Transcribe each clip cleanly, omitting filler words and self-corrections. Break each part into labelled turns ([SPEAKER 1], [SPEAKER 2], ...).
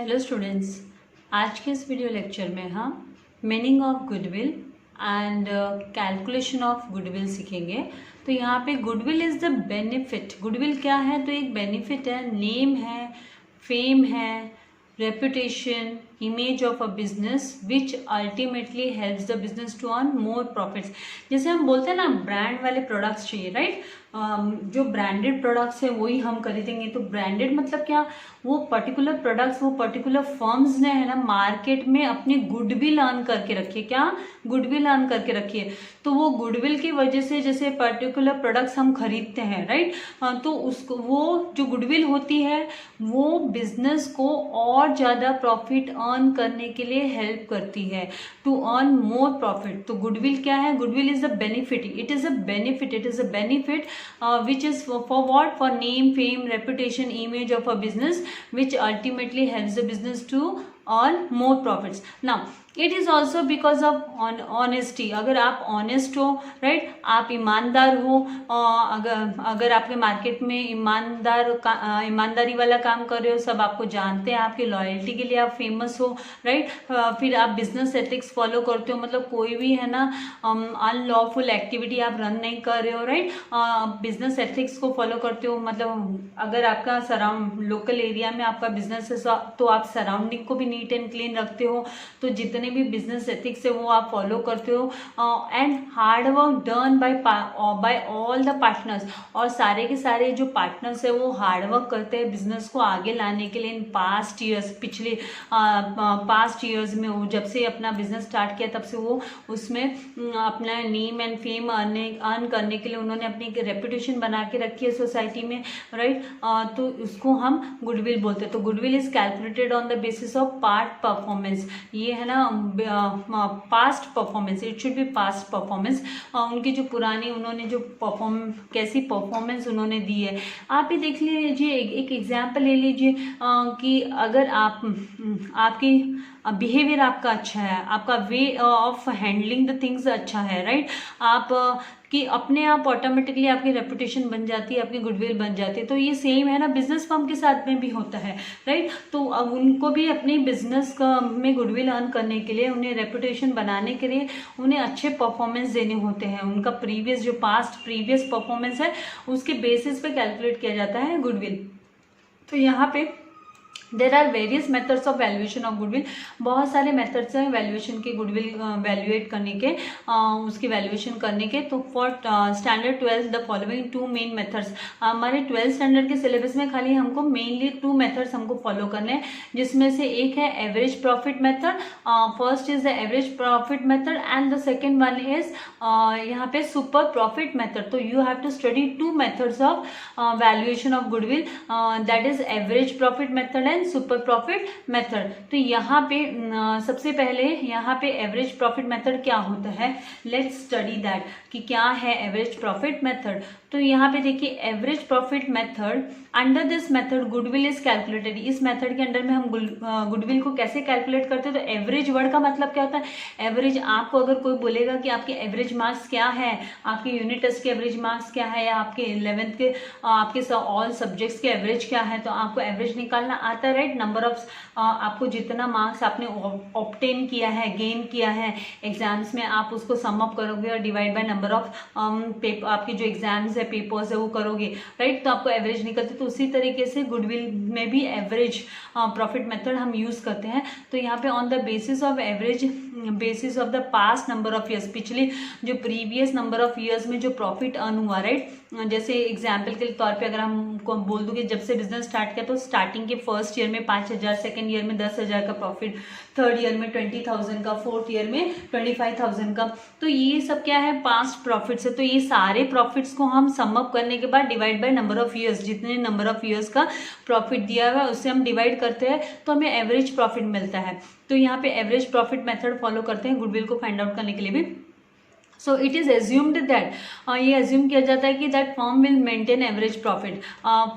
[SPEAKER 1] Hello students, आज के इस वीडियो लेक्चर में हम meaning of goodwill and calculation of goodwill सीखेंगे। तो यहाँ पे goodwill is the benefit. Goodwill क्या है? तो एक बेनिफिट है, नेम है, फेम है, reputation, image of a business which ultimately helps the business to earn more profits. जैसे हम बोलते हैं ना, ब्रांड वाले प्रोडक्ट्स चाहिए, राइट? जो ब्रांडेड प्रोडक्ट्स है वही हम खरीदेंगे। तो ब्रांडेड मतलब क्या? वो पर्टिकुलर प्रोडक्ट्स, वो पर्टिकुलर फर्म्स ने है ना मार्केट में अपनी गुडविल अर्न करके रखी है। क्या? गुडविल अर्न करके रखी है। तो वो गुडविल की वजह से जैसे पर्टिकुलर प्रोडक्ट्स हम खरीदते हैं, राइट? तो उसको वो जो गुडविल होती है वो बिजनेस को और ज़्यादा प्रॉफिट अर्न करने के लिए हेल्प करती है, टू अर्न मोर प्रॉफिट। तो गुडविल क्या है? Goodwill is a benefit. It is a benefit. It is a benefit which is for what? For name, fame, reputation, image of a business which ultimately helps the business to earn more profits. Now it is also because of honesty. अगर आप honest हो, right, आप ईमानदार हो, अगर आपके market में ईमानदारी वाला काम कर रहे हो, सब आपको जानते हैं, आपकी लॉयल्टी के लिए आप फेमस हो, राइट, फिर आप बिजनेस एथिक्स फॉलो करते हो, मतलब कोई भी है ना अनलॉफुल एक्टिविटी आप रन नहीं कर रहे हो, राइट, बिजनेस एथिक्स को फॉलो करते हो। मतलब अगर आपका लोकल एरिया में आपका बिजनेस है तो आप सराउंडिंग को भी नीट एंड क्लीन रखते हो। तो जितने भी बिजनेस एथिक्स है वो आप फॉलो करते हो। And hard work done by all the partners. और सारे के सारे जो पार्टनर्स है वो हार्ड वर्क करते हैं बिजनेस को आगे लाने के लिए। इन पास्ट ईयर्स, पिछले पास्ट ईयर्स में वो जब से अपना बिजनेस स्टार्ट किया तब से वो उसमें अपना नेम एंड फेम अर्न करने के लिए उन्होंने अपनी रेपुटेशन बना के रखी है सोसाइटी में, राइट? तो उसको हम गुडविल बोलते हैं। तो goodwill is calculated on the basis of past performance. ये है ना past performance, it should be past performance. उनकी जो पुरानी उन्होंने जो कैसी परफॉर्मेंस उन्होंने दी है। आप ही देख लीजिए, एक एग्जाम्पल ले लीजिए कि अगर आपकी बिहेवियर आपका अच्छा है, आपका way of handling the things अच्छा है, राइट, आप कि अपने आप ऑटोमेटिकली आपकी रेपुटेशन बन जाती है, आपकी गुडविल बन जाती है। तो ये सेम है ना बिजनेस फर्म के साथ में भी होता है, राइट? तो अब उनको भी अपने बिजनेस में गुडविल अर्न करने के लिए, उन्हें रेपुटेशन बनाने के लिए उन्हें अच्छे परफॉर्मेंस देने होते हैं। उनका प्रीवियस परफॉर्मेंस है उसके बेसिस पे कैलकुलेट किया जाता है गुडविल। तो यहाँ पे there are various methods of valuation of goodwill. बहुत सारे मेथड्स हैं वैल्यूएशन के, गुडविल वैल्यूएट करने के, उसकी वैल्यूएशन करने के। तो for standard 12 the following two main methods. हमारे 12th स्टैंडर्ड के सिलेबस में खाली हमको मेनली 2 मेथड्स हमको फॉलो करने हैं, जिसमें से एक है average profit method. First is the average profit method and the second one is यहाँ पे सुपर प्रॉफिट मेथड। तो you have to study 2 methods of valuation of goodwill, that is average profit method and super profit method. तो यहाँ पे सबसे पहले यहाँ पे एवरेज प्रॉफिट मेथड क्या होता है, लेट्स स्टडी दैट कि क्या है एवरेज प्रॉफिट मेथड। तो यहाँ पे देखिए, average profit method, under this method goodwill is calculated. इस मेथड के अंडर में हम गुडविल को कैसे कैलकुलेट करते हैं? तो एवरेज वर्ड का मतलब क्या होता है? एवरेज, आपको अगर कोई बोलेगा कि आपके एवरेज मार्क्स क्या है, आपके यूनिट टेस्ट के एवरेज मार्क्स क्या है, या आपके 11th के आपके ऑल सब्जेक्ट्स के एवरेज क्या है, तो आपको एवरेज निकालना आता है, राइट? नंबर ऑफ आपको जितना मार्क्स आपने ऑब्टेन किया है, गेन किया है एग्जाम्स में, आप उसको सम अप करोगे और डिवाइड बाय नंबर ऑफ आपके जो एग्जाम्स है, पेपर्स है, वो करोगे, राइट? तो आपको एवरेज निकलती है। तो उसी तरीके से गुडविल में भी एवरेज प्रॉफिट मेथड हम यूज करते हैं। तो यहाँ पे on the basis of average, basis of the past number of years, पिछले जो प्रीवियस नंबर ऑफ ईयर्स में जो प्रॉफिट अर्न हुआ, राइट? जैसे एग्जाम्पल के तौर पे अगर हमको बोल दूँ कि जब से बिजनेस स्टार्ट किया तो स्टार्टिंग के फर्स्ट ईयर में 5,000, सेकेंड ईयर में 10,000 का प्रॉफिट, थर्ड ईयर में 20,000 का, फोर्थ ईयर में 25,000 का। तो ये सब क्या है? पास्ट प्रॉफिट्स है। तो ये सारे प्रॉफिट्स को हम सम अप करने के बाद divide by number of years, जितने नंबर ऑफ ईयर्स का प्रॉफिट दिया हुआ है उससे हम डिवाइड करते हैं तो हमें एवरेज प्रॉफिट मिलता है। तो यहाँ पे एवरेज प्रॉफिट मेथड फॉलो करते हैं गुडविल को फाइंड आउट करने के लिए भी। So it is assumed that, ये एज्यूम किया जाता है कि that firm will maintain average profit.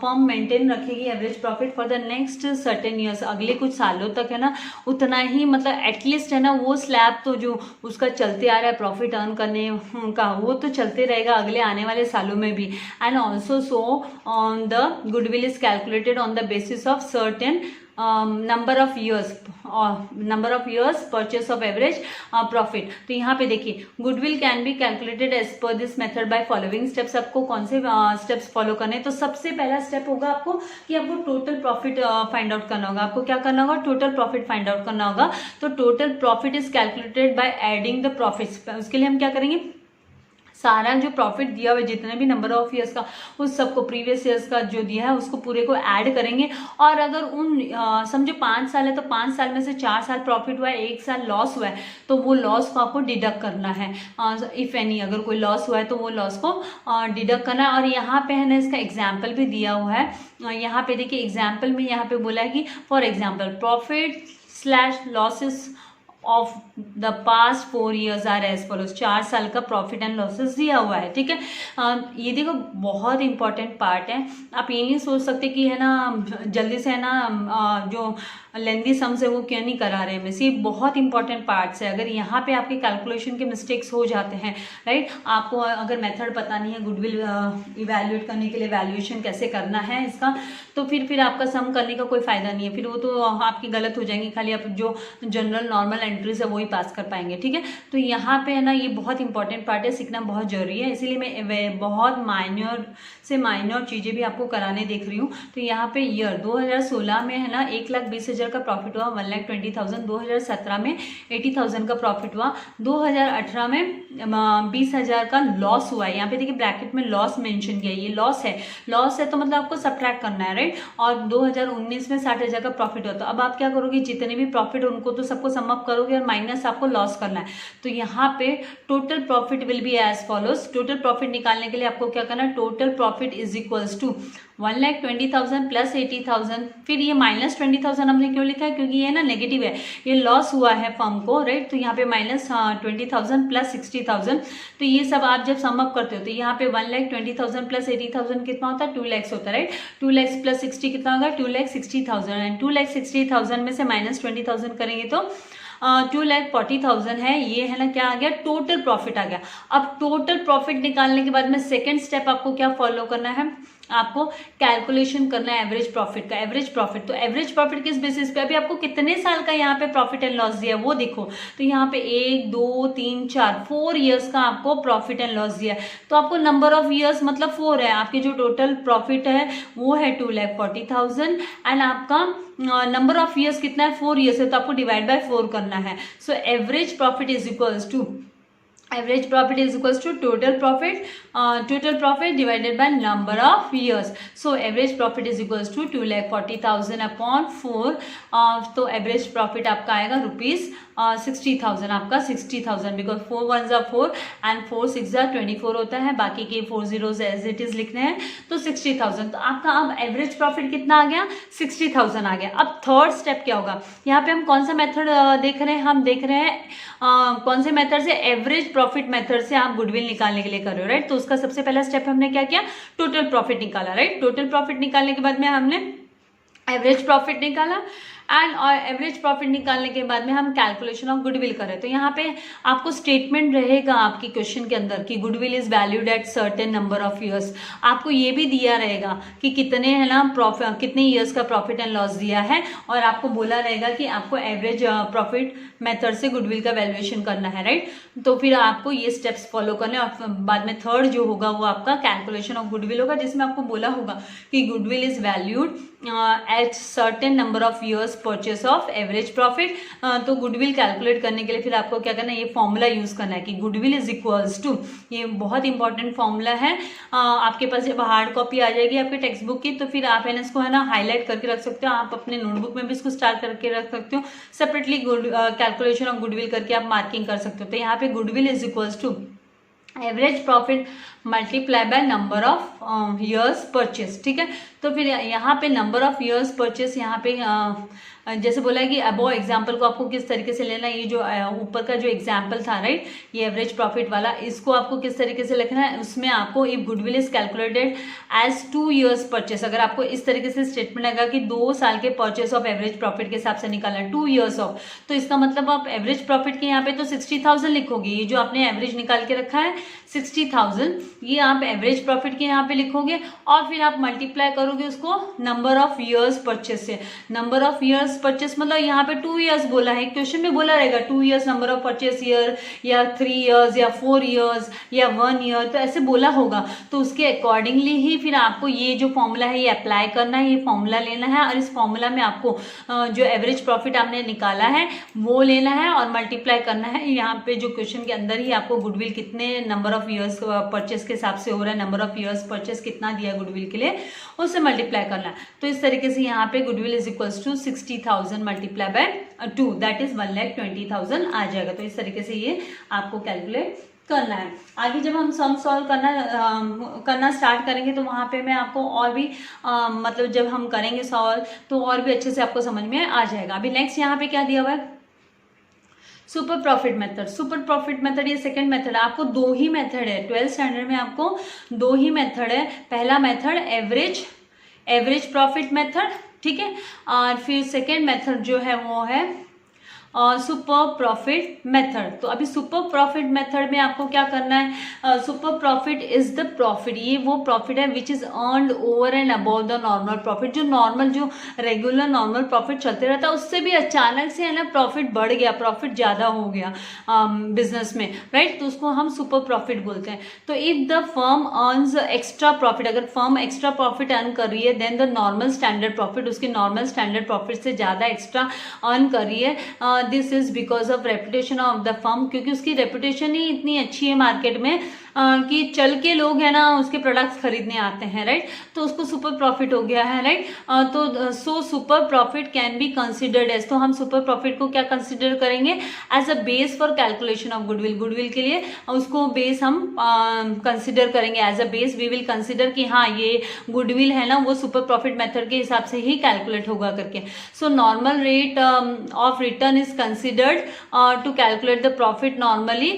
[SPEAKER 1] Firm maintain रखेगी average profit for the next certain years, अगले कुछ सालों तक है ना, उतना ही, मतलब एटलीस्ट है ना, वो स्लैब तो जो उसका चलते आ रहा है प्रॉफिट अर्न करने का, वो तो चलते रहेगा अगले आने वाले सालों में भी। And also so the goodwill is calculated on the basis of certain number of years purchase of average profit. तो यहाँ पे देखिए goodwill can be calculated as per this method by following steps. आपको कौन से स्टेप्स फॉलो करने हैं? तो सबसे पहला स्टेप होगा आपको कि आपको टोटल प्रॉफिट फाइंड आउट करना होगा। आपको क्या करना होगा? टोटल प्रॉफिट फाइंड आउट करना होगा। तो total profit is calculated by adding the profits. उसके लिए हम क्या करेंगे? सारा जो प्रॉफिट दिया हुआ है, जितने भी नंबर ऑफ ईयर्स का, उस सबको प्रीवियस ईयर्स का जो दिया है उसको पूरे को ऐड करेंगे। और अगर उन समझो 5 साल है तो 5 साल में से 4 साल प्रॉफिट हुआ है, 1 साल लॉस हुआ है, तो वो लॉस को आपको डिडक्ट करना है। इफ एनी अगर कोई लॉस हुआ है तो वो लॉस को डिडक्ट करना है। और यहाँ पे है ना इसका एग्जाम्पल भी दिया हुआ है। यहाँ पे देखिए एग्जाम्पल में यहाँ पे बोला है कि for example profit / losses of the past 4 years are as follows. 4 साल का प्रॉफिट एंड लॉसेस दिया हुआ है, ठीक है। ये देखो बहुत इंपॉर्टेंट पार्ट है। आप ये नहीं सोच सकते कि है ना जल्दी से है ना जो लेंदी सम्स है वो क्यों नहीं करा रहे हैं। मिस ये बहुत इंपॉर्टेंट पार्ट्स है। अगर यहाँ पे आपके कैलकुलेशन के मिस्टेक्स हो जाते हैं, राइट, आपको अगर मेथड पता नहीं है गुडविल इवैल्यूएट करने के लिए, वैल्यूएशन कैसे करना है इसका, तो फिर आपका सम करने का कोई फायदा नहीं है। फिर वो तो आपकी गलत हो जाएंगी। खाली आप जो जनरल नॉर्मल एंट्रीज है वही पास कर पाएंगे, ठीक है। तो यहाँ पे है ना ये बहुत इंपॉर्टेंट पार्ट है, सीखना बहुत जरूरी है। इसीलिए मैं बहुत माइनर से माइनर चीजें भी आपको कराने देख रही हूँ। तो यहाँ पे ईयर 2016 में है ना 1,20,000 का प्रॉफिट हुआ, 1,20,000। 2017 में 80,000 का प्रॉफिट हुआ। 2018 में 20,000 का लॉस हुआ है। यहाँ पे देखिए ब्रैकेट में लॉस मेंशन किया है, ये लॉस है तो मतलब आपको सब्ट्रैक्ट करना है, राइट। और 2019 में 60,000 का प्रॉफिट हुआ। तो अब आप क्या करोगे? जितने भी प्रॉफिट उनको तो सबको सम अप करोगे और माइनस आपको लॉस करना है। तो यहाँ पे total profit will be as follows. Total profit निकालने के लिए आपको क्या करना है? Total profit is equals to 1,20,000 plus 80,000। फिर ये माइनस 20,000 हमने क्यों लिखा है? क्योंकि ये ना नेगेटिव है, ये लॉस हुआ है फर्म को, राइट। तो यहाँ पे माइनस 20,000 प्लस 60,000। तो ये सब आप जब सम अप करते हो तो यहाँ पे 1,20,000 प्लस 80,000 कितना होता है? 2 लाख होता है, राइट। 2 लाख प्लस 60 कितना होगा? 2,60,000। एंड 2,60,000 में से माइनस 20,000 करेंगे तो 2,40,000 है। ये है ना क्या आ गया? टोटल प्रॉफिट आ गया। अब टोटल प्रॉफिट निकालने के बाद में सेकंड स्टेप आपको क्या फॉलो करना है? आपको कैलकुलेशन करना है एवरेज प्रॉफिट का। एवरेज प्रॉफिट, तो एवरेज प्रॉफिट किस बेसिस पे? अभी आपको कितने साल का यहाँ पे प्रॉफिट एंड लॉस दिया है वो देखो। तो यहाँ पे 1, 2, 3, 4 ईयर्स का आपको प्रॉफिट एंड लॉस दिया है। तो आपको नंबर ऑफ ईयर्स मतलब 4 है। आपके जो टोटल प्रॉफिट है वो है 2,40,000 एंड आपका नंबर ऑफ ईयर्स कितना है? 4 ईयर्स है। तो आपको डिवाइड बाय 4 करना है। So average profit is equals to total profit divided by number of years. So average profit is equals to 2,40,000 upon 4. तो average profit आपका आएगा ₹60,000। आपका 60,000 because 4 1s are 4 and 4 6s are 24 होता है। बाकी के 4 zeros एज इट इज लिखने हैं। तो 60,000, तो आपका अब एवरेज प्रॉफिट कितना आ गया? 60,000 आ गया। अब थर्ड स्टेप क्या होगा? यहाँ पे हम कौन सा मेथड देख रहे हैं? हम देख रहे हैं कौन से मेथड से? एवरेज प्रॉफिट मेथड से आप गुडविल निकालने के लिए कर रहे हो, राइट। तो उसका सबसे पहला स्टेप हमने क्या किया? टोटल प्रॉफिट निकाला, राइट। टोटल प्रॉफिट निकालने के बाद में हमने एवरेज प्रॉफिट निकाला एंड एवरेज प्रॉफिट निकालने के बाद में हम कैलकुलेशन ऑफ गुडविल करें। तो यहाँ पे आपको स्टेटमेंट रहेगा आपकी क्वेश्चन के अंदर कि goodwill is valued at certain number of years. आपको ये भी दिया रहेगा कि कितने है ना कितने ईयर्स का प्रॉफिट एंड लॉस दिया है और आपको बोला रहेगा कि आपको एवरेज प्रॉफिट मेथड से गुडविल का वैल्यूएशन करना है, राइट। तो फिर आपको ये स्टेप्स फॉलो करने और बाद में थर्ड जो होगा वो आपका कैलकुलेशन ऑफ गुडविल होगा, जिसमें आपको बोला होगा कि goodwill is valued at certain number of years purchase of average profit. तो गुडविल कैलकुलेट करने के लिए फिर आपको क्या करना है? ये फॉर्मूला यूज करना है कि गुडविल इज इक्वल्स टू, ये बहुत इंपॉर्टेंट फॉर्मूला है। आपके पास जब हार्ड कॉपी आ जाएगी आपके टेक्स्ट बुक की तो फिर आप है ना इसको है ना हाईलाइट करके रख सकते हो। आप अपने नोटबुक में भी इसको स्टार्ट करके रख सकते हो। सेपरेटली कैलकुलेशन ऑफ गुडविल करके आप मार्किंग कर सकते हो। तो यहाँ पे goodwill is equals to average profit multiply by number of years purchase, ठीक है। तो फिर यहाँ पे नंबर ऑफ ईयर्स परचेस यहाँ पे जैसे बोला है कि अबो एग्जाम्पल को आपको किस तरीके से लेना है। ये जो ऊपर का जो एग्जाम्पल था, राइट, ये एवरेज प्रॉफिट वाला, इसको आपको किस तरीके से लिखना है? उसमें आपको if goodwill is calculated as 2 years purchase, अगर आपको इस तरीके से स्टेटमेंट आएगा कि 2 साल के परचेस ऑफ एवरेज प्रॉफिट के हिसाब से निकालना है 2 ईयर्स ऑफ, तो इसका मतलब आप एवरेज प्रॉफिट के यहाँ पे तो 60,000 लिखोगे। ये जो आपने एवरेज निकाल के रखा है 60,000, ये आप एवरेज प्रॉफिट के यहाँ पे लिखोगे और फिर आप मल्टीप्लाई करोगे बोलोगे उसको? नंबर ऑफ ईयर्स परचेस से। नंबर ऑफ ईयर्स परचेस मतलब यहाँ पे 2 ईयर्स बोला है, क्वेश्चन में बोला रहेगा 2 years number of purchase year, या 3 ईयर्स, या 4 ईयर्स, या 1 ईयर, तो ऐसे बोला होगा। तो उसके अकॉर्डिंगली ही फिर आपको ये जो फॉर्मूला है ये अप्लाई करना है, ये फॉर्मूला लेना है, और इस फॉर्मूला में आपको जो एवरेज प्रॉफिट आपने निकाला है वो लेना है और मल्टीप्लाई करना है। यहाँ पे जो क्वेश्चन के अंदर ही आपको गुडविल कितने नंबर ऑफ ईयर्स परचेस के हिसाब से हो रहा है, नंबर ऑफ ईयर्स परचेस कितना दिया गुडविल के लिए, उससे मल्टीप्लाई करना है। तो इस तरीके से यहाँ पे goodwill is equals to 60,000 multiply by 2, that is 1,20,000 आ जाएगा। तो इस तरीके से ये आपको कैलकुलेट करना है। आगे जब हम सम सॉल्व करना स्टार्ट करेंगे तो वहाँ पे मैं आपको और भी मतलब जब हम करेंगे सॉल्व तो और भी अच्छे से आपको समझ में आ जाएगा। अभी नेक्स्ट यहाँ पे क्या दिया हुआ है? Super profit method. Super profit method ये सेकंड मेथड है। आपको 2 ही मेथड है 12th स्टैंडर्ड में, आपको 2 ही मेथड है। पहला मेथड एवरेज प्रॉफिट मेथड, ठीक है, और फिर सेकंड मेथड जो है वो है सुपर प्रॉफिट मेथड। तो अभी सुपर प्रॉफिट मेथड में आपको क्या करना है? Super profit is the profit, ये वो प्रॉफिट है which is earned over and about the normal profit. जो नॉर्मल जो रेगुलर नॉर्मल प्रॉफिट चलते रहता है उससे भी अचानक से है ना प्रॉफिट बढ़ गया, प्रॉफिट ज़्यादा हो गया बिजनेस में, राइट, तो उसको हम सुपर प्रॉफिट बोलते हैं। तो if the firm earns extra profit, अगर फर्म एक्स्ट्रा प्रॉफिट अर्न कर रही है then the normal standard profit, उसके नॉर्मल स्टैंडर्ड प्रॉफिट से ज़्यादा एक्स्ट्रा अर्न कर रही है, this is because of reputation of the firm, क्योंकि उसकी रेपुटेशन ही इतनी अच्छी है मार्केट में कि चल के लोग है ना उसके प्रोडक्ट्स खरीदने आते हैं, राइट, तो उसको सुपर प्रॉफिट हो गया है, राइट। तो so super profit can be considered as, तो हम सुपर प्रॉफिट को क्या कंसिडर करेंगे? As a base for calculation of goodwill. Goodwill के लिए उसको बेस हम कंसिडर करेंगे, as a base we will consider कि हाँ ये गुडविल है ना वो सुपर प्रॉफिट मेथड के हिसाब से ही कैलकुलेट होगा करके। So normal rate of return is considered to calculate the profit normally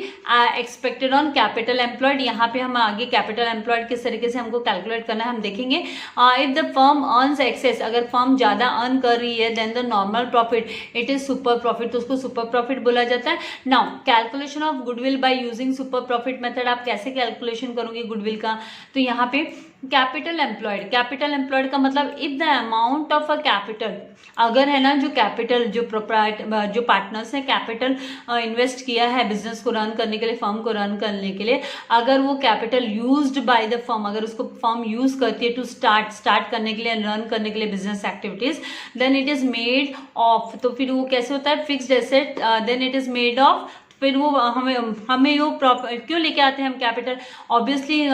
[SPEAKER 1] expected on capital employed. यहाँ पे हम आगे कैपिटल एम्प्लॉयड किस तरीके से हमको कैलकुलेट करना है हम देखेंगे। If the firm earns excess, अगर फर्म ज्यादा अर्न कर रही है then the normal profit it is super profit, तो उसको सुपर प्रॉफिट बोला जाता है। Now calculation of goodwill by using super profit method, आप कैसे कैलकुलेशन करोगे गुडविल का? तो यहाँ पे कैपिटल एम्प्लॉयड का मतलब if the amount of a capital, अगर है ना जो कैपिटल जो पार्टनर्स हैं कैपिटल इन्वेस्ट किया है बिजनेस को रन करने के लिए, फर्म को रन करने के लिए, अगर वो capital used by the firm, अगर उसको फर्म यूज करती है टू स्टार्ट करने के लिए, रन करने के लिए business activities, then it is made of, तो फिर वो कैसे होता है? Fixed asset, then it is made of, फिर वो हमें वो प्रॉफिट क्यों लेके आते हैं हम कैपिटल? ऑब्वियसली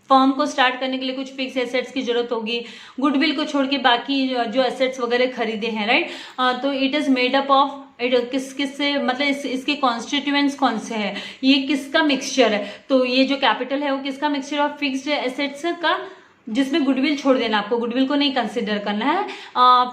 [SPEAKER 1] फर्म को स्टार्ट करने के लिए कुछ फिक्स एसेट्स की जरूरत होगी, गुडविल को छोड़ के बाकी जो एसेट्स वगैरह खरीदे हैं, राइट। तो it is made up of, किस से मतलब इसके कॉन्स्टिट्यूएंट्स कौन से है, ये किसका मिक्सचर है? तो ये जो कैपिटल है वो किसका मिक्सचर ऑफ फिक्स्ड एसेट्स का, जिसमें गुडविल छोड़ देना, आपको गुडविल को नहीं कंसिडर करना है।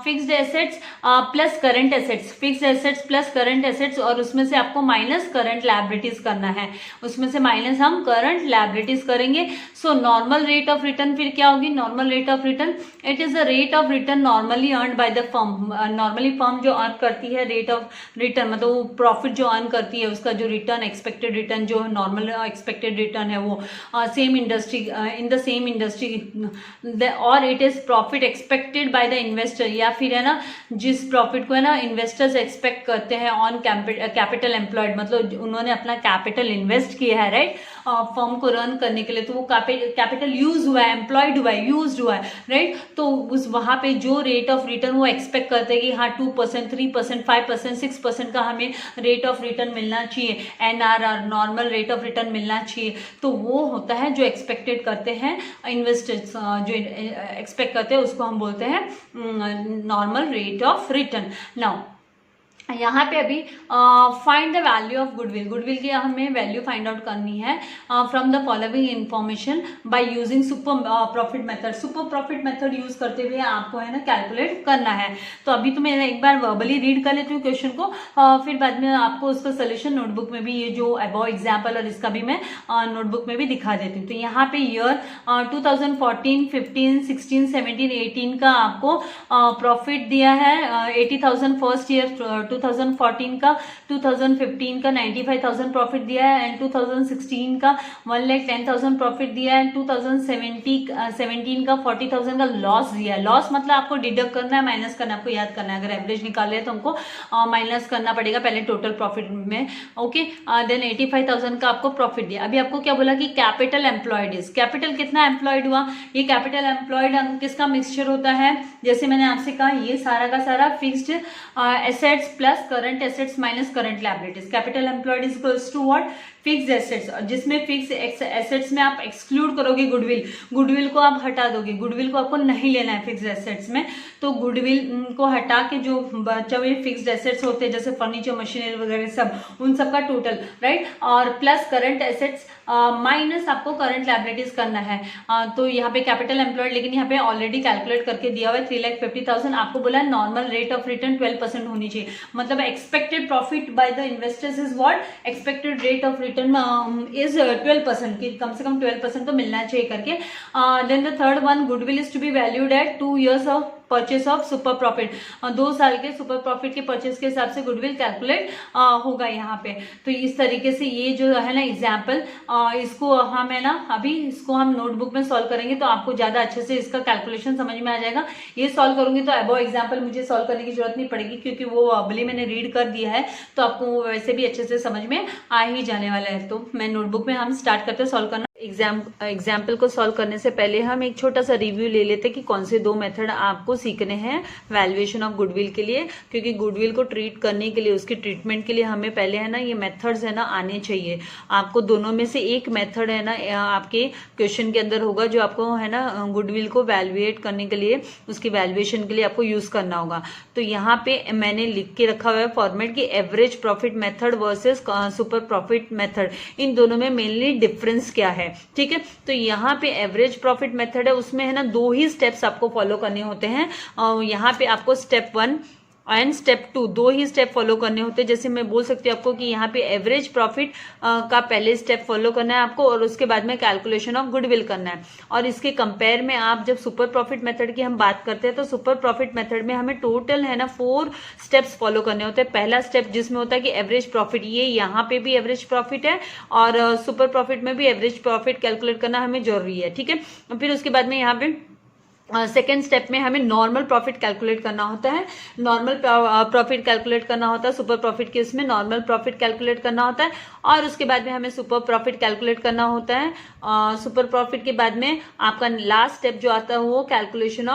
[SPEAKER 1] Fixed assets plus current assets, fixed assets plus current assets, और उसमें से आपको माइनस करंट लायबिलिटीज करना है, उसमें से माइनस हम करंट लायबिलिटीज करेंगे। सो नॉर्मल रेट ऑफ रिटर्न फिर क्या होगी? Normal rate of return it is the rate of return normally earn by the firm. Normally firm जो अर्न करती है रेट ऑफ रिटर्न, मतलब वो प्रॉफिट जो अर्न करती है उसका जो रिटर्न, एक्सपेक्टेड रिटर्न जो नॉर्मल एक्सपेक्टेड रिटर्न है वो same industry, in the same industry, और it is profit expected by the investor, या फिर है ना जिस प्रॉफिट को है ना इन्वेस्टर्स एक्सपेक्ट करते हैं ऑन कैपिटल एम्प्लॉयड, मतलब उन्होंने अपना कैपिटल इन्वेस्ट किया है, राइट, फर्म को रन करने के लिए, तो वो कैपिटल यूज हुआ है, एम्प्लॉयड हुआ है, यूज हुआ है, राइट। तो उस वहां पे जो रेट ऑफ रिटर्न वो एक्सपेक्ट करते हैं कि हाँ 2%, 3%, 5%, 6% का हमें रेट ऑफ रिटर्न मिलना चाहिए, NRR normal rate of return मिलना चाहिए, तो वो होता है जो एक्सपेक्टेड करते हैं इन्वेस्टर्स, जो एक्सपेक्ट करते हैं उसको हम बोलते हैं normal rate of return. Now यहाँ पे अभी find the value of goodwill, goodwill की हमें वैल्यू फाइंड आउट करनी है from the following information bye using super profit method. Super profit method use करते हुए आपको है ना कैलकुलेट करना है। तो अभी तो मैं एक बार वर्बली रीड कर लेती हूँ क्वेश्चन को, फिर बाद में आपको उसका सोल्यूशन नोटबुक में भी, ये जो अबव एग्जाम्पल और इसका भी मैं नोटबुक में भी दिखा देती हूँ। तो यहाँ पे ईयर 2014, 15, 16, 17, 18 का आपको प्रॉफिट दिया है 80,000 फर्स्ट ईयर, 2014 का 2015 का 95,000 प्रॉफिट दिया है एंड 2016 का 1,10,000 प्रॉफिट दिया है एंड 2017 का 40,000 का लॉस दिया है। लॉस मतलब आपको डिडक्ट करना है, माइनस करना है, आपको याद करना है। अगर एवरेज निकाल रहे हैं तो हमको माइनस करना पड़ेगा पहले टोटल प्रॉफिट में। ओके, देन 85,000 का आपको प्रॉफिट दिया। अभी आपको क्या बोला कि कैपिटल एम्प्लॉयड इज, कैपिटल कितना एम्प्लॉयड हुआ, ये कैपिटल एम्प्लॉयड किसका मिक्सचर होता है, जैसे मैंने आपसे कहा ये सारा का सारा fixed assets plus current assets minus current liabilities. Capital employed is equals to what, fix assets, जिसमें फिक्स एसेट्स में आप एक्सक्लूड करोगे गुडविल, गुडविल को आप हटा दोगे, गुडविल को आपको नहीं लेना है फिक्स एसेट्स में। तो गुडविल को हटा के जो बचा हुए फिक्स्ड एसेट्स होते हैं जैसे फर्नीचर मशीनरी वगैरह सब, उन सब का टोटल, राइट, और प्लस करंट एसेट्स माइनस आपको करंट लायबिलिटीज करना है। तो यहाँ पे कैपिटल एम्प्लॉयड, लेकिन यहाँ पे ऑलरेडी कैलकुलेट करके दिया हुआ है 3,50,000। आपको बोला है नॉर्मल रेट ऑफ रिटर्न 12% होनी चाहिए, मतलब expected profit by the investors is what, expected rate of return is 12%, की कम से कम 12% तो मिलना चाहिए करके। Then the third one, goodwill is to be valued at 2 years of purchase of super profit, 2 साल के सुपर प्रॉफिट के परचेस के हिसाब से गुडविल कैलकुलेट होगा यहाँ पे। तो इस तरीके से ये जो है ना एग्जाम्पल, इसको हम है ना अभी इसको हम नोटबुक में सॉल्व करेंगे तो आपको ज्यादा अच्छे से इसका कैलकुलेशन समझ में आ जाएगा। ये सॉल्व करूंगी तो अबो एग्जाम्पल मुझे सॉल्व करने की जरूरत नहीं पड़ेगी क्योंकि वो अबली मैंने रीड कर दिया है, तो आपको वैसे भी अच्छे से समझ में आ ही जाने वाला है। तो मैं नोटबुक में हम स्टार्ट करते हैं सॉल्व करना। एग्जाम्पल को सॉल्व करने से पहले हम एक छोटा सा रिव्यू ले लेते हैं कि कौन से 2 मेथड आपको सीखने हैं वैल्यूएशन ऑफ गुडविल के लिए, क्योंकि गुडविल को ट्रीट करने के लिए, उसकी ट्रीटमेंट के लिए हमें पहले है ना ये मेथड्स है ना आने चाहिए। आपको दोनों में से एक मेथड है ना आपके क्वेश्चन के अंदर होगा जो आपको है ना गुडविल को वैल्यूएट करने के लिए, उसकी वैल्यूएशन के लिए आपको यूज करना होगा। तो यहाँ पे मैंने लिख के रखा हुआ है फॉर्मेट की average profit method versus super profit method, इन दोनों में मेनली डिफरेंस क्या है, ठीक है। तो यहाँ पे एवरेज प्रॉफिट मेथड है, उसमें है ना 2 ही स्टेप्स आपको फॉलो करने होते हैं। यहाँ पे आपको step 1 and step 2 2 he step follow करने होते हैं। जैसे मैं बोल सकती हूँ आपको कि यहाँ पे एवरेज प्रॉफिट का पहले स्टेप फॉलो करना है आपको और उसके बाद में कैलकुलेशन ऑफ गुडविल करना है। और इसके कंपेयर में आप जब सुपर प्रॉफिट मेथड की हम बात करते हैं तो सुपर प्रॉफिट मेथड में हमें टोटल है ना 4 स्टेप्स फॉलो करने होते हैं। पहला स्टेप जिसमें होता है कि एवरेज प्रॉफिट, ये यहाँ पे भी एवरेज प्रॉफिट है और सुपर प्रॉफिट में भी एवरेज प्रॉफिट कैलकुलेट करना हमें जरूरी है, ठीक है। फिर उसके बाद में यहाँ पे सेकेंड स्टेप में हमें नॉर्मल प्रॉफिट कैलकुलेट करना होता है। नॉर्मल प्रॉफिट कैलकुलेट करना होता है सुपर प्रॉफिट के, इसमें नॉर्मल प्रॉफिट कैलकुलेट करना होता है और उसके बाद में हमें सुपर प्रॉफिट कैलकुलेट करना होता है। सुपर प्रॉफिट के बाद में आपका लास्ट स्टेप जो आता है वो कैलकुलेशन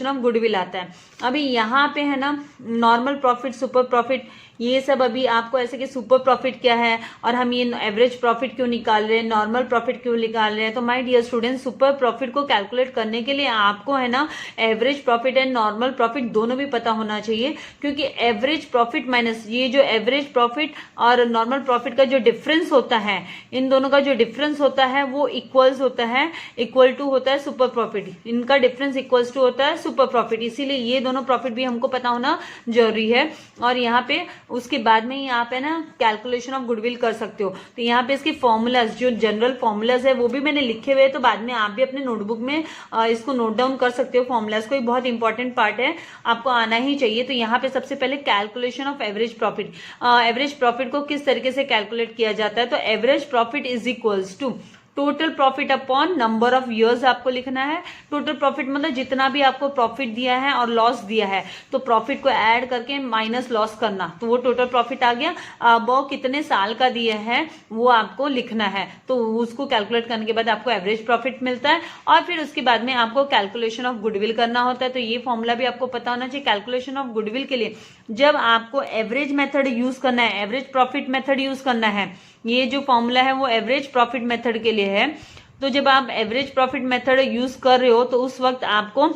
[SPEAKER 1] ऑफ गुडविल आता है। अभी यहाँ पे है ना नॉर्मल प्रॉफिट, सुपर प्रॉफिट, ये सब अभी आपको ऐसे कि सुपर प्रॉफिट क्या है और हम ये एवरेज प्रॉफिट क्यों निकाल रहे हैं, नॉर्मल प्रॉफिट क्यों निकाल रहे हैं। तो my dear students, super profit को कैलकुलेट करने के लिए आपको है ना average profit and normal profit दोनों भी पता होना चाहिए, क्योंकि एवरेज प्रॉफिट माइनस ये जो एवरेज प्रॉफिट और नॉर्मल प्रॉफिट का जो डिफरेंस होता है, इन दोनों का जो डिफरेंस होता है वो इक्वल टू होता है सुपर प्रॉफिट। इनका डिफरेंस इक्वल्स टू होता है सुपर प्रॉफिट, इसीलिए ये दोनों प्रॉफिट भी हमको पता होना जरूरी है। और यहाँ पे उसके बाद में यहाँ पे ना कैलकुलेशन ऑफ गुडविल कर सकते हो। तो यहाँ पे इसकी फॉर्मूलाज, जो जनरल फॉर्मूलाज है वो भी मैंने लिखे हुए, तो बाद में आप भी अपने नोटबुक में इसको नोट डाउन कर सकते हो। फॉर्मूलाज को बहुत इंपॉर्टेंट पार्ट है, आपको आना ही चाहिए। तो यहाँ पे सबसे पहले calculation of average profit, average profit को किस तरीके से कैलकुलेट किया जाता है। तो average profit is equals to total profit upon number of years आपको लिखना है। टोटल प्रॉफिट मतलब जितना भी आपको प्रॉफिट दिया है और लॉस दिया है, तो प्रॉफिट को ऐड करके माइनस लॉस करना, तो वो टोटल प्रॉफिट आ गया। अब वो कितने साल का दिया है वो आपको लिखना है, तो उसको कैलकुलेट करने के बाद आपको एवरेज प्रॉफिट मिलता है। और फिर उसके बाद में आपको कैलकुलेशन ऑफ गुडविल करना होता है। तो ये फॉर्मूला भी आपको पता होना चाहिए। कैलकुलेशन ऑफ गुडविल के लिए जब आपको एवरेज मेथड यूज करना है, एवरेज प्रॉफिट मेथड यूज करना है, ये जो फॉर्मूला है वो एवरेज प्रॉफिट मेथड के लिए है। तो जब आप एवरेज प्रॉफिट मेथड यूज कर रहे हो तो उस वक्त आपको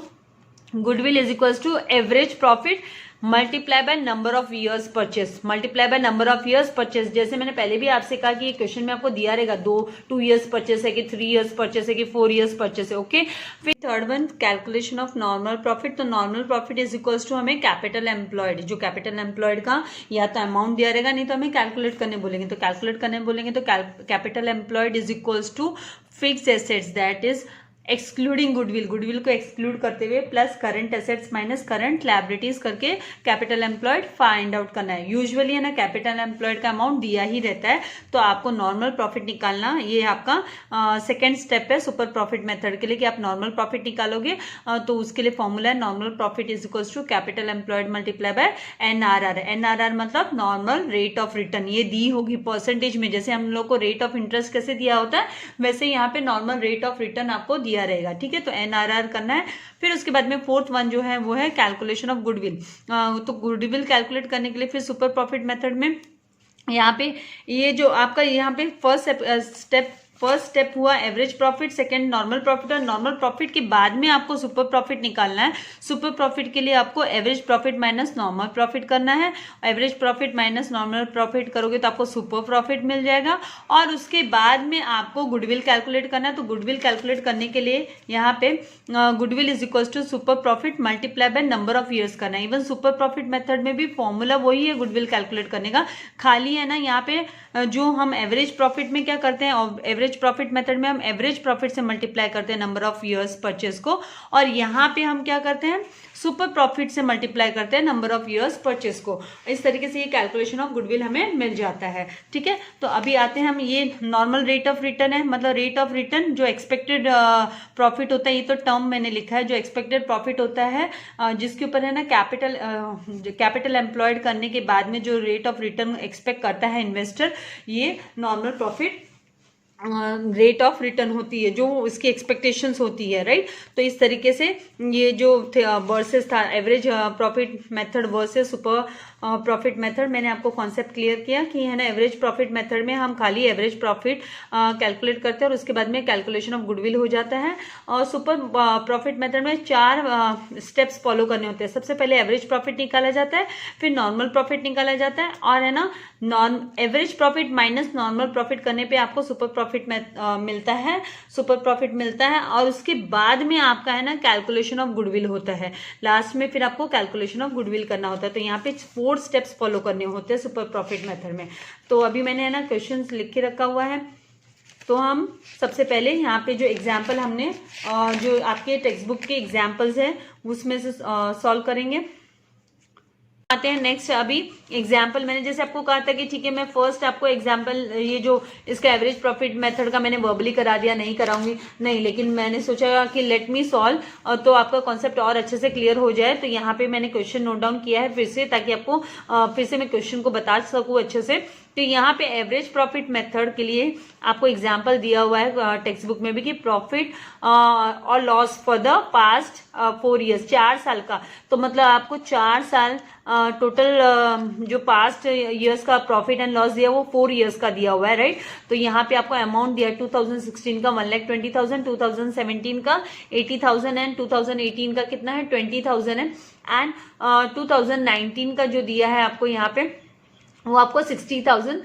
[SPEAKER 1] goodwill is equals to average profit multiply by number of years purchase, multiply by number of years purchase. जैसे मैंने पहले भी आपसे कहा कि ये क्वेश्चन में आपको दिया रहेगा 2 ईयर्स परचेस है कि 3 ईयर्स परचेस है कि 4 ईयर्स परचेस है, ओके। फिर third one calculation of normal profit. तो normal profit is equals to हमें कैपिटल एम्प्लॉयड, जो कैपिटल एम्प्लॉयड का या तो अमाउंट दिया रहेगा, नहीं तो हमें कैलकुलेट करने बोलेंगे। तो कैलकुलेट करने बोलेंगे तो capital employed is equals to fixed assets, that is excluding goodwill, goodwill को एक्सक्लूड करते हुए plus current assets minus current liabilities करके कैपिटल एम्प्लॉयड फाइंड आउट करना है। यूजुअली है ना कैपिटल एम्प्लॉयड का अमाउंट दिया ही रहता है, तो आपको नॉर्मल प्रॉफिट निकालना ये आपका सेकेंड स्टेप है सुपर प्रॉफिट मेथड के लिए कि आप नॉर्मल प्रॉफिट निकालोगे। तो उसके लिए फॉर्मूला है normal profit is equals to capital employed multiply by NRR। NRR मतलब नॉर्मल रेट ऑफ रिटर्न, ये दी होगी परसेंटेज में। जैसे हम लोग को रेट ऑफ इंटरेस्ट कैसे दिया होता है वैसे यहाँ पे नॉर्मल रेट ऑफ रिटर्न आपको दिया रहेगा, ठीक है। तो NRR करना है। फिर उसके बाद में फोर्थ वन जो है वो है कैलकुलेशन ऑफ गुडविल। तो गुडविल कैलकुलेट करने के लिए फिर सुपर प्रॉफिट मेथड में यहाँ पे ये जो आपका यहाँ पे फर्स्ट स्टेप हुआ average profit, second normal profit, और नॉर्मल प्रॉफिट के बाद में आपको सुपर प्रॉफिट निकालना है। सुपर प्रॉफिट के लिए आपको average profit minus normal profit करना है। Average profit minus normal profit करोगे तो आपको सुपर प्रॉफिट मिल जाएगा। और उसके बाद में आपको गुडविल कैलकुलेट करना है। तो गुडविल कैलकुलेट करने के लिए यहाँ पे goodwill is equal to super profit multiply by number of years करना है। इवन सुपर प्रॉफिट मेथड में भी फॉर्मूला वही है गुडविल कैलकुलेट करने का, खाली है ना यहाँ पे जो हम एवरेज प्रॉफिट में क्या करते हैं, एवरेज प्रॉफिट मेथड में हम एवरेज प्रॉफिट से मल्टीप्लाई करते हैं नंबर ऑफ ईयर्स परचेज को, और यहाँ पे हम क्या करते हैं सुपर प्रॉफिट से मल्टीप्लाई करते हैं नंबर ऑफ ईयर्स परचेज को। इस तरीके से ये कैलकुलेशन ऑफ गुडविल हमें मिल जाता है, ठीक है। तो अभी आते हैं हम, ये नॉर्मल रेट ऑफ रिटर्न है, मतलब रेट ऑफ रिटर्न जो एक्सपेक्टेड प्रॉफिट होता है, ये तो टर्म मैंने लिखा है, जो एक्सपेक्टेड प्रॉफिट होता है जिसके ऊपर है ना कैपिटल एम्प्लॉयड करने के बाद में जो रेट ऑफ रिटर्न एक्सपेक्ट करता है इन्वेस्टर, ये normal profit rate of return होती है जो इसकी एक्सपेक्टेशंस होती है, राइट। तो इस तरीके से ये जो वर्सेस था average profit method versus super profit method, मैंने आपको कॉन्सेप्ट क्लियर किया कि है ना एवरेज प्रॉफिट मेथड में हम खाली एवरेज प्रॉफिट कैलकुलेट करते हैं और उसके बाद में कैलकुलेशन ऑफ गुडविल हो जाता है। और सुपर प्रॉफिट मेथड में 4 स्टेप्स फॉलो करने होते हैं। सबसे पहले एवरेज प्रॉफिट निकाला जाता है, फिर नॉर्मल प्रॉफिट निकाला जाता है, और है ना average profit minus normal profit करने पे आपको सुपर प्रॉफिट मिलता है, सुपर प्रॉफिट मिलता है। और उसके बाद में आपका है ना कैलकुलेशन ऑफ गुडविल होता है, लास्ट में फिर आपको कैलकुलेशन ऑफ गुडविल करना होता है। तो यहाँ पे 4 स्टेप्स फॉलो करने होते हैं सुपर प्रॉफिट मेथड में। तो अभी मैंने है ना क्वेश्चंस लिख के रखा हुआ है। तो हम सबसे पहले यहाँ पे जो एग्जाम्पल हमने जो आपके टेक्स्ट बुक के एग्जाम्पल्स है उसमें से सॉल्व करेंगे। आते हैं नेक्स्ट। अभी एग्जाम्पल मैंने जैसे आपको कहा था कि ठीक है मैं फर्स्ट आपको एग्जाम्पल ये जो इसका एवरेज प्रॉफिट मेथड का मैंने वर्बली करा दिया, नहीं कराऊंगी नहीं, लेकिन मैंने सोचा कि लेट मी सॉल्व तो आपका कॉन्सेप्ट और अच्छे से क्लियर हो जाए। तो यहाँ पे मैंने क्वेश्चन नोट डाउन किया है फिर से, ताकि आपको फिर से मैं क्वेश्चन को बता सकूँ अच्छे से। तो यहाँ पे एवरेज प्रॉफिट मेथड के लिए आपको एग्जाम्पल दिया हुआ है टेक्स्ट बुक में भी कि प्रॉफिट और loss for the past 4 years, 4 साल का। तो मतलब आपको 4 साल टोटल जो पास्ट ईयर्स का प्रॉफिट एंड लॉस दिया वो 4 ईयर्स का दिया हुआ है, राइट। तो यहाँ पे आपको अमाउंट दिया 2016 का 1,20,000, 2017 का 80,000 एंड 2018 का कितना है 20,000 है, एंड 2019 का जो दिया है आपको यहाँ पे वो आपको 60,000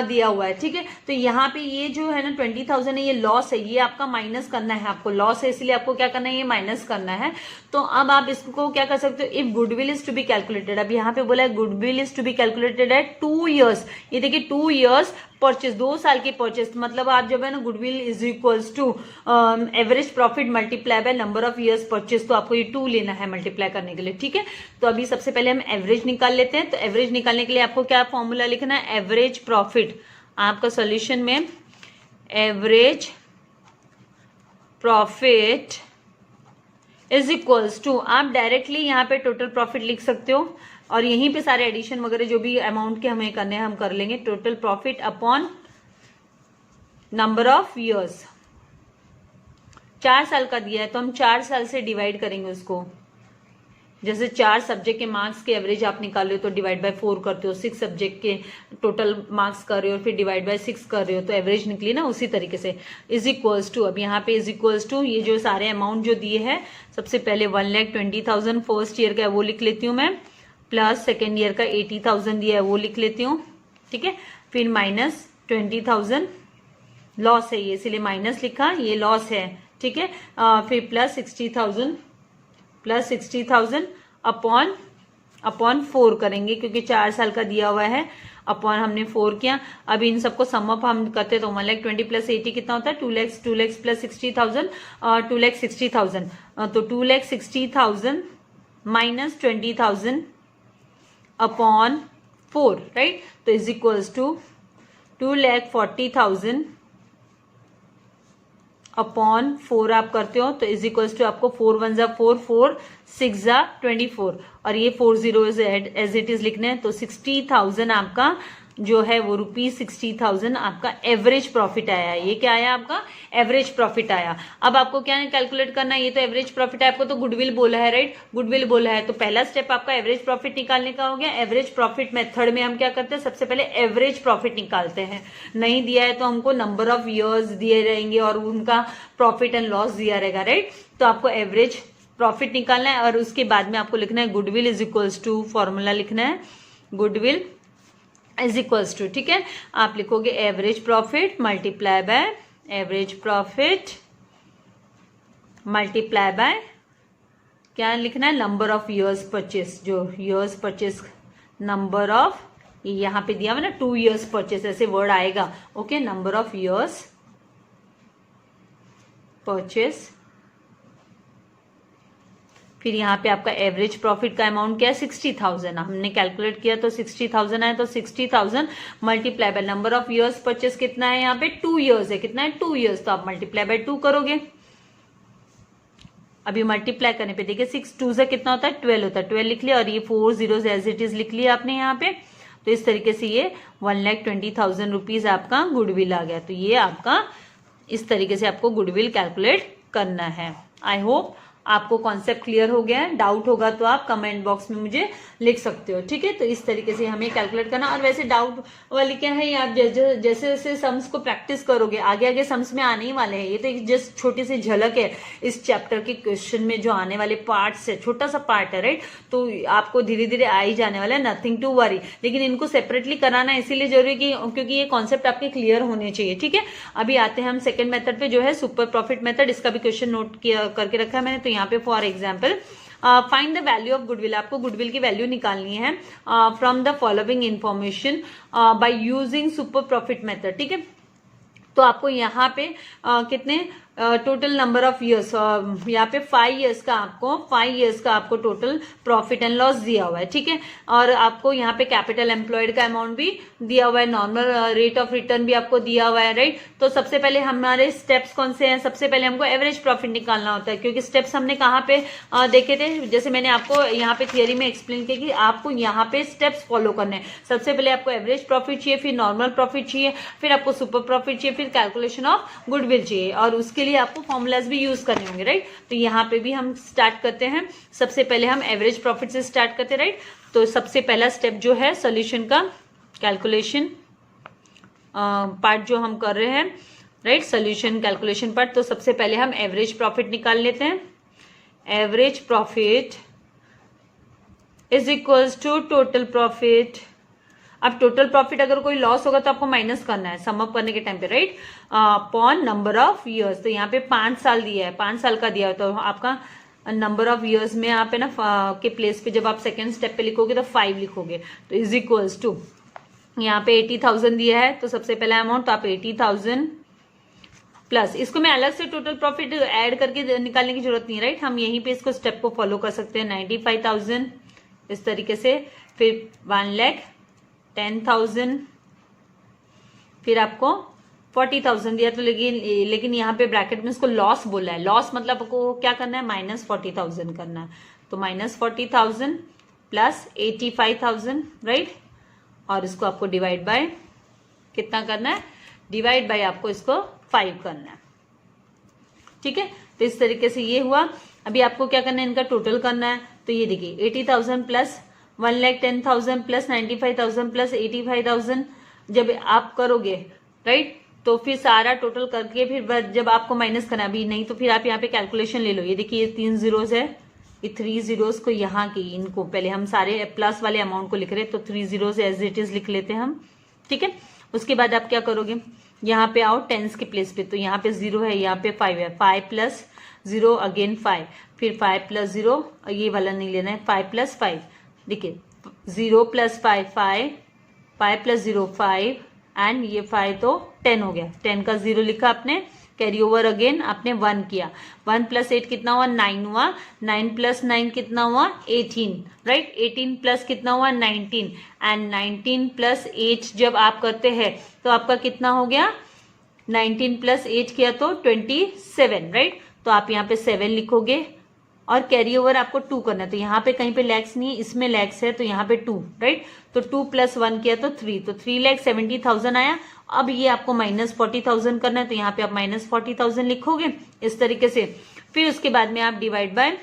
[SPEAKER 1] दिया हुआ है, ठीक है। तो यहाँ पे ये जो है ना 20,000 है, ये लॉस है, ये आपका माइनस करना है, आपको लॉस है इसलिए आपको क्या करना है ये माइनस करना है। तो अब आप इसको क्या कर सकते हो, if goodwill is to be calculated, अब यहाँ पे बोला है goodwill is to be calculated at 2 years. ये देखिए 2 ईयर्स परचेज, 2 साल की परचेज, मतलब आप जब है ना goodwill is equals to average profit multiply by number of years purchase, तो आपको ये 2 लेना है मल्टीप्लाई करने के लिए, ठीक है। तो अभी सबसे पहले हम एवरेज निकाल लेते हैं। तो एवरेज निकालने के लिए आपको क्या फॉर्मूला लिखना है, एवरेज प्रॉफिट, आपका सॉल्यूशन में average profit is equals to, आप डायरेक्टली यहाँ पे टोटल प्रॉफिट लिख सकते हो और यहीं पे सारे एडिशन वगैरह जो भी अमाउंट के हमें करने हैं हम कर लेंगे। Total profit upon number of years, 4 साल का दिया है तो हम 4 साल से डिवाइड करेंगे उसको। जैसे 4 सब्जेक्ट के मार्क्स के एवरेज आप निकाल रहे हो तो डिवाइड बाय 4 करते हो, 6 सब्जेक्ट के टोटल मार्क्स कर रहे हो फिर डिवाइड बाय 6 कर रहे हो तो एवरेज निकली ना, उसी तरीके से इज इक्वल्स टू। अब यहाँ पे इज इक्वल्स टू ये जो सारे अमाउंट जो दिए हैं, सबसे पहले 1,20,000 फर्स्ट ईयर का है वो लिख लेती हूँ मैं, प्लस सेकेंड ईयर का 80,000 दिया है वो लिख लेती हूँ, ठीक है। फिर माइनस 20,000 लॉस है ये इसलिए माइनस लिखा, ये लॉस है, ठीक है। फिर प्लस 60,000 अपॉन अपॉन 4 करेंगे क्योंकि 4 साल का दिया हुआ है, अपॉन हमने 4 किया। अब इन सबको सम अप हम करते तो 1,20,000 प्लस 80 कितना होता है 2 लाख प्लस 60,000 2,60,000 तो 2,60,000 माइनस 20,000 अपॉन 4 राइट। तो इज इक्वल्स टू 2,40,000 अपॉन 4 आप करते हो तो इज इक्वल्स टू आपको 4 1 जा 4 4 6 जा 24 और ये 4 जीरोज एज इट इज लिखने हैं। तो 60,000 आपका जो है वो ₹60,000 आपका एवरेज प्रॉफिट आया। ये क्या आया आपका एवरेज प्रॉफिट आया। अब आपको क्या कैलकुलेट करना है, ये तो एवरेज प्रॉफिट है, आपको तो गुडविल बोला है राइट, गुडविल बोला है। तो पहला स्टेप आपका एवरेज प्रॉफिट निकालने का हो गया। एवरेज प्रॉफिट मेथड में हम क्या करते हैं, सबसे पहले एवरेज प्रॉफिट निकालते हैं। नहीं दिया है तो हमको नंबर ऑफ ईयर्स दिए रहेंगे और उनका प्रॉफिट एंड लॉस दिया रहेगा राइट। तो आपको एवरेज प्रॉफिट निकालना है और उसके बाद में आपको लिखना है goodwill is equals to, formula लिखना है गुडविल इज इक्वल्स टू, ठीक है। आप लिखोगे average profit multiply by average profit multiply bye क्या लिखना है, नंबर ऑफ ईयर्स परचेस, जो ईयर्स परचेस नंबर ऑफ, यहां पे दिया हुआ ना 2 ईयर्स परचेस ऐसे वर्ड आएगा okay, number of years purchase. फिर यहाँ पे आपका एवरेज प्रॉफिट का अमाउंट क्या है 60,000, हमने कैलकुलेट किया तो 60,000 आया। तो 60,000 multiply by number of years purchase कितना है, यहाँ पे 2 ईयर्स है, कितना है 2 ईयर्स, तो आप मल्टीप्लाई बाय 2 करोगे। अभी मल्टीप्लाई करने पे देखिए 6 2 से कितना होता है 12 होता है, 12 लिख लिया और ये 4 जीरोज एज इट इज लिख लिया आपने यहाँ पे। तो इस तरीके से ये 1,20,000 रुपीज आपका गुडविल आ गया। तो ये आपका इस तरीके से आपको गुडविल कैलकुलेट करना है। आई होप आपको कॉन्सेप्ट क्लियर हो गया है। डाउट होगा तो आप कमेंट बॉक्स में मुझे लिख सकते हो, ठीक है। तो इस तरीके से हमें कैलकुलेट करना। और वैसे डाउट वाली क्या है, आप जैसे जैसे सम्स को प्रैक्टिस करोगे आगे आगे सम्स में आने ही वाले हैं। ये तो एक जस्ट छोटी सी झलक है इस चैप्टर के क्वेश्चन में जो आने वाले पार्ट्स है, छोटा सा पार्ट है राइट। तो आपको धीरे धीरे आ ही जाने वाला है, नथिंग टू वरी। लेकिन इनको सेपरेटली कराना इसीलिए जरूरी क्योंकि ये कॉन्सेप्ट आपके क्लियर होने चाहिए, ठीक है। अभी आते हैं हम सेकेंड मेथड पे, जो है सुपर प्रॉफिट मेथड। इसका भी क्वेश्चन नोट किया करके रखा है मैंने। तो यहाँ पे for example find the value of goodwill, आपको गुडविल की वैल्यू निकालनी है from the following information bye using super profit method, ठीक है। तो आपको यहाँ पे कितने टोटल नंबर ऑफ ईयर्स, यहाँ पे 5 ईयर्स का आपको टोटल प्रॉफिट एंड लॉस दिया हुआ है, ठीक है। और आपको यहाँ पे कैपिटल एम्प्लॉयड का अमाउंट भी दिया हुआ है, नॉर्मल रेट ऑफ रिटर्न भी आपको दिया हुआ है राइट। तो सबसे पहले हमारे स्टेप्स कौन से हैं, सबसे पहले हमको एवरेज प्रॉफिट निकालना होता है, क्योंकि स्टेप्स हमने कहाँ पे देखे थे, जैसे मैंने आपको यहाँ पे थियरी में एक्सप्लेन किया कि आपको यहाँ पे स्टेप्स फॉलो करने हैं। सबसे पहले आपको एवरेज प्रॉफिट चाहिए, फिर नॉर्मल प्रॉफिट चाहिए, फिर आपको सुपर प्रॉफिट चाहिए, फिर कैलकुलेशन ऑफ गुडविल चाहिए, और उसके लिए आपको फॉर्मूलाज भी यूज करने होंगे राइट। तो यहाँ पे भी हम स्टार्ट करते हैं। सबसे पहले हम एवरेज प्रॉफिट से स्टार्ट करते हैं राइट। तो सबसे पहला स्टेप जो है सोल्यूशन का कैलकुलेशन पार्ट जो हम कर रहे हैं राइट, सोल्यूशन कैलकुलेशन पार्ट। तो सबसे पहले हम एवरेज प्रॉफिट निकाल लेते हैं। Average profit is equals to total profit. अब टोटल प्रॉफिट अगर कोई लॉस होगा तो आपको माइनस करना है सम अप करने के टाइम पे right, upon number of years. तो यहाँ पे 5 साल दिया है, 5 साल का दिया है, तो आपका नंबर ऑफ ईयर्स में यहाँ पे ना के प्लेस पे जब आप सेकेंड स्टेप पे लिखोगे तो 5 लिखोगे। तो इज इक्वल्स टू यहाँ पे 80,000 दिया है, तो सबसे पहला अमाउंट तो आप 80,000 प्लस, इसको मैं अलग से टोटल प्रॉफिट ऐड करके निकालने की जरूरत नहीं है राइट। हम यहीं पे इसको स्टेप को फॉलो कर सकते हैं। 95,000 इस तरीके से, फिर 1,10,000, फिर आपको 40,000 दिया। तो लेकिन यहाँ पे ब्रैकेट में इसको लॉस बोला है। लॉस मतलब आपको क्या करना है, -40,000 करना है। तो -40,000 प्लस 85,000 राइट, और इसको आपको डिवाइड बाय कितना करना है, डिवाइड बाय आपको इसको 5 करना है, ठीक है। तो इस तरीके से ये हुआ। अभी आपको क्या करना है, इनका टोटल करना है। तो ये देखिए 80,000 प्लस 1,10,000 प्लस 95,000 प्लस 85,000 जब आप करोगे राइट, तो फिर सारा टोटल करके फिर जब आपको माइनस करना, अभी नहीं तो फिर आप यहाँ पे कैलकुलेशन ले लो। ये देखिए ये 3 जीरोज है, ये 3 जीरोज को यहाँ की इनको पहले हम सारे प्लस वाले अमाउंट को लिख रहे हैं, तो 3 जीरोज एज इट इज लिख लेते हैं हम, ठीक है। उसके बाद आप क्या करोगे, यहाँ पे आओ टेंस के प्लेस पे। तो यहाँ पे 0 है, यहाँ पे 5 है, 5 प्लस 0 अगेन 5, फिर 5 प्लस 0, ये वाला नहीं लेना है, 5 प्लस 5 देखिए 0 + 5 5, 5 + 0 5 एंड ये 5 तो 10 हो गया, 10 का 0 लिखा आपने, कैरी ओवर अगेन आपने 1 किया, 1 + 8 कितना हुआ 9 हुआ, 9 + 9 कितना हुआ 18, राइट, 18 प्लस कितना हुआ 19 एंड 19 + 8 जब आप करते हैं तो आपका कितना हो गया, 19 + 8 किया तो 27, राइट, तो आप यहाँ पे 7 लिखोगे और कैरी ओवर आपको 2 करना है, तो यहाँ पे कहीं पे लैक्स नहीं है, इसमें लैक्स है तो यहाँ पे 2, राइट, तो 2 + 1 किया तो 3, तो 3,70,000 आया। अब ये आपको -40,000 करना है, तो यहाँ पे आप -40,000 लिखोगे इस तरीके से, फिर उसके बाद में आप डिवाइड बाय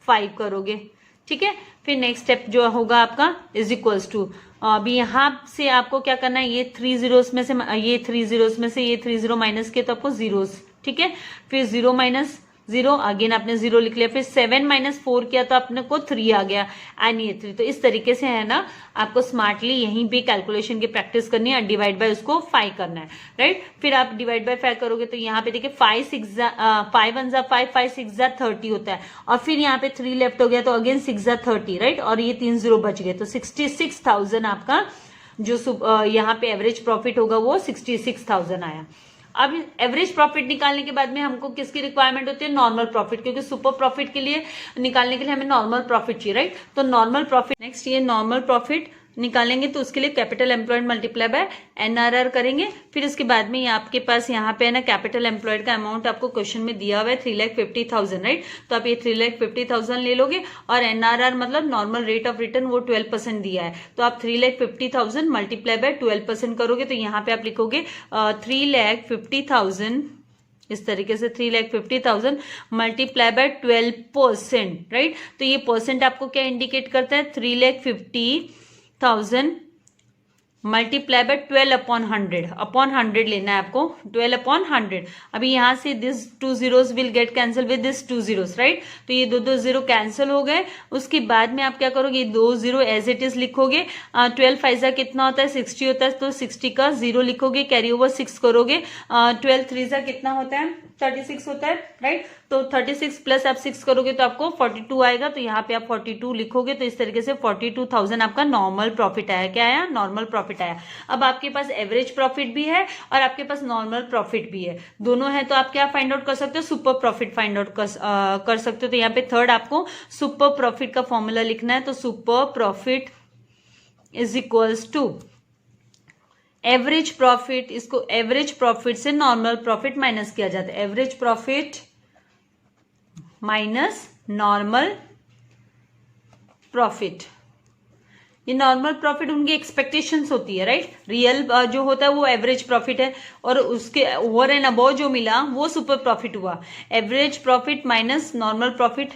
[SPEAKER 1] 5 करोगे, ठीक है। फिर नेक्स्ट स्टेप जो होगा आपका = अभी यहाँ से आपको क्या करना है, ये 3 zeros में से ये 3 zeros में से ये 3 0 माइनस किए तो आपको zeros, ठीक है, फिर 0 - 0 अगेन आपने 0 लिख लिया, फिर 7 - 4 किया तो अपने को 3 आ गया एंड ये 3, तो इस तरीके से है ना आपको स्मार्टली यहीं पे कैलकुलेशन की प्रैक्टिस करनी है, डिवाइड बाय उसको 5 करना है, राइट। फिर आप डिवाइड बाय 5 करोगे तो यहाँ पे देखिए 5 1 जा 5, 5 6 जा 30 होता है, और फिर यहाँ पे 3 लेफ्ट हो गया तो अगेन 6 जा 30, राइट, और ये 3 0 बच गए, तो 66,000 आपका जो यहाँ पे एवरेज प्रॉफिट होगा वो 66,000 आया। अब एवरेज प्रॉफिट निकालने के बाद में हमको किसकी रिक्वायरमेंट होती है, नॉर्मल प्रॉफिट, क्योंकि सुपर प्रॉफिट के लिए निकालने के लिए हमें नॉर्मल प्रॉफिट चाहिए, राइट, तो नॉर्मल प्रॉफिट, नेक्स्ट ये नॉर्मल प्रॉफिट निकालेंगे तो उसके लिए capital employed multiply by NRR करेंगे। फिर उसके बाद में आपके पास यहाँ पे है ना कैपिटल एम्प्लॉयड का अमाउंट आपको क्वेश्चन में दिया हुआ है 3,50,000, राइट, तो आप ये 3,50,000 ले लोगे और NRR मतलब नॉर्मल रेट ऑफ रिटर्न वो 12% दिया है, तो आप 3,50,000 मल्टीप्लाई बाय 12% करोगे तो यहाँ पे आप लिखोगे 3,50,000 इस तरीके से 3,50,000 मल्टीप्लाई बाय 12%, राइट, तो ये परसेंट आपको क्या इंडिकेट करता है, 3,50,000 मल्टीप्लाई बाय 12/100, अपॉन 100 लेना है आपको, 12/100। अभी यहाँ से this 2 zeros will get cancel with this 2 zeros, right, तो ये 2 0 कैंसिल हो गए। उसके बाद में आप क्या करोगे, 2 0 एज इट इज लिखोगे, 12 5 कितना होता है 60 होता है, तो 60 का 0 लिखोगे, कैरी ओवर 6 करोगे, 12 3 कितना होता है 36 होता है, राइट, तो 36 प्लस आप 6 करोगे तो आपको 42 आएगा, तो यहाँ पे आप 42 लिखोगे, तो इस तरीके से 42,000 आपका नॉर्मल प्रॉफिट आया। क्या आया, नॉर्मल प्रॉफिट आया। अब आपके पास एवरेज प्रॉफिट भी है और आपके पास नॉर्मल प्रॉफिट भी है, दोनों है, तो आप क्या फाइंड आउट कर सकते हो, सुपर प्रॉफिट फाइंड आउट कर सकते हो। तो यहाँ पे थर्ड आपको सुपर प्रॉफिट का फॉर्मूला लिखना है, तो सुपर प्रॉफिट = एवरेज प्रॉफिट, इसको एवरेज प्रॉफिट से नॉर्मल प्रॉफिट माइनस किया जाता है, average profit minus normal profit. ये नॉर्मल प्रॉफिट उनकी एक्सपेक्टेशंस होती है, राइट, रियल जो होता है वो एवरेज प्रॉफिट है और उसके ओवर एंड अबव जो मिला वो सुपर प्रॉफिट हुआ। Average profit minus normal profit,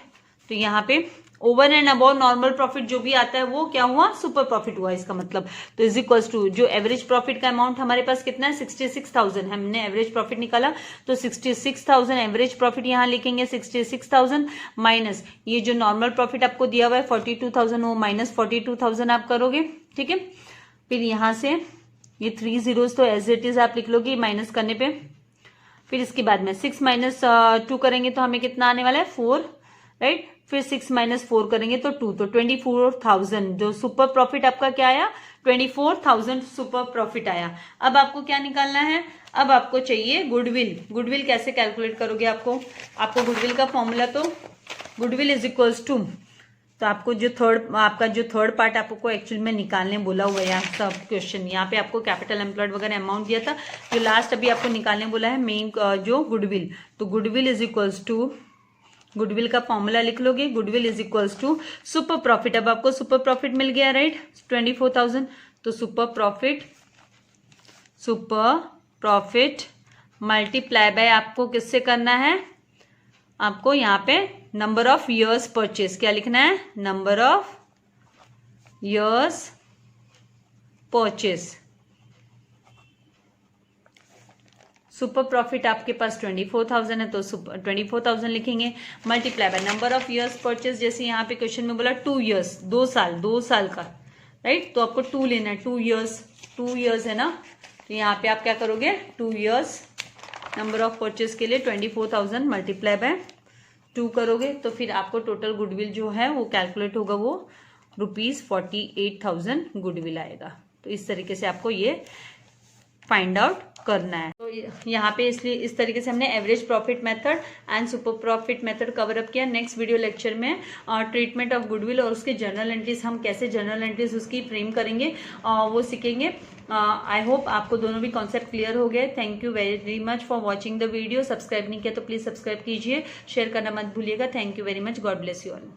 [SPEAKER 1] तो यहाँ पे over and above normal profit जो भी आता है वो क्या हुआ, सुपर प्रॉफिट हुआ इसका मतलब। तो = जो एवरेज प्रॉफिट का अमाउंट हमारे पास कितना है 66,000, हमने एवरेज प्रॉफिट निकाला तो 66,000 एवरेज प्रॉफिट यहाँ लिखेंगे, 66,000 माइनस ये जो नॉर्मल प्रॉफिट आपको दिया हुआ है 42,000, वो -42,000 आप करोगे, ठीक है। फिर यहाँ से ये 3 zeros तो एज इट इज आप लिख लोगे माइनस करने पे। फिर इसके बाद में 6 - 2 करेंगे तो हमें कितना आने वाला है 4, राइट, फिर 6 - 4 करेंगे तो 2, तो 24,000 जो सुपर प्रॉफिट आपका क्या आया, 24,000 सुपर प्रॉफिट आया। अब आपको क्या निकालना है, अब आपको चाहिए गुडविल। गुडविल कैसे कैलकुलेट करोगे, आपको गुडविल का फॉर्मूला, तो गुडविल = तो आपको जो थर्ड पार्ट आपको एक्चुअल में निकालने बोला हुआ है सब क्वेश्चन, यहाँ पे आपको कैपिटल एम्प्लॉयड वगैरह अमाउंट दिया था, जो लास्ट अभी आपको निकालने बोला है मेन जो गुडविल, तो गुडविल = गुडविल का फॉर्मूला लिख लोगे, गुडविल = सुपर प्रॉफिट। अब आपको सुपर प्रॉफिट मिल गया, राइट, 24,000, तो सुपर प्रॉफिट मल्टीप्लाई बाय आपको किससे करना है, आपको यहाँ पे नंबर ऑफ ईयर्स परचेस, क्या लिखना है, number of years purchase. Super profit आपके पास 24,000 है, तो 24,000 लिखेंगे, multiply by number of years purchase, जैसे यहाँ पे क्वेश्चन में बोला 2 years, 2 साल का, राइट, तो आपको 2 लेना है, 2 years है ना, तो यहाँ पे आप क्या करोगे 2 years नंबर ऑफ परचेस के लिए 24,000 मल्टीप्लाई बाय 2 करोगे, तो फिर आपको टोटल गुडविल जो है वो कैलकुलेट होगा, वो ₹48,000 गुडविल आएगा। तो इस तरीके से आपको ये फाइंड आउट करना है। तो यहाँ पे इसलिए इस तरीके से हमने average profit method and super profit method cover up किया। नेक्स्ट वीडियो लेक्चर में ट्रीटमेंट ऑफ गुडविल और उसके जर्नल एंट्रीज, हम कैसे जर्नल एंट्रीज उसकी फ्रेम करेंगे वो सीखेंगे। आई होप आपको दोनों भी कॉन्सेप्ट क्लियर हो गए। Thank you very much for watching the video. Subscribe नहीं किया तो प्लीज सब्सक्राइब कीजिए, शेयर करना मत भूलिएगा। Thank you very much, God bless you all.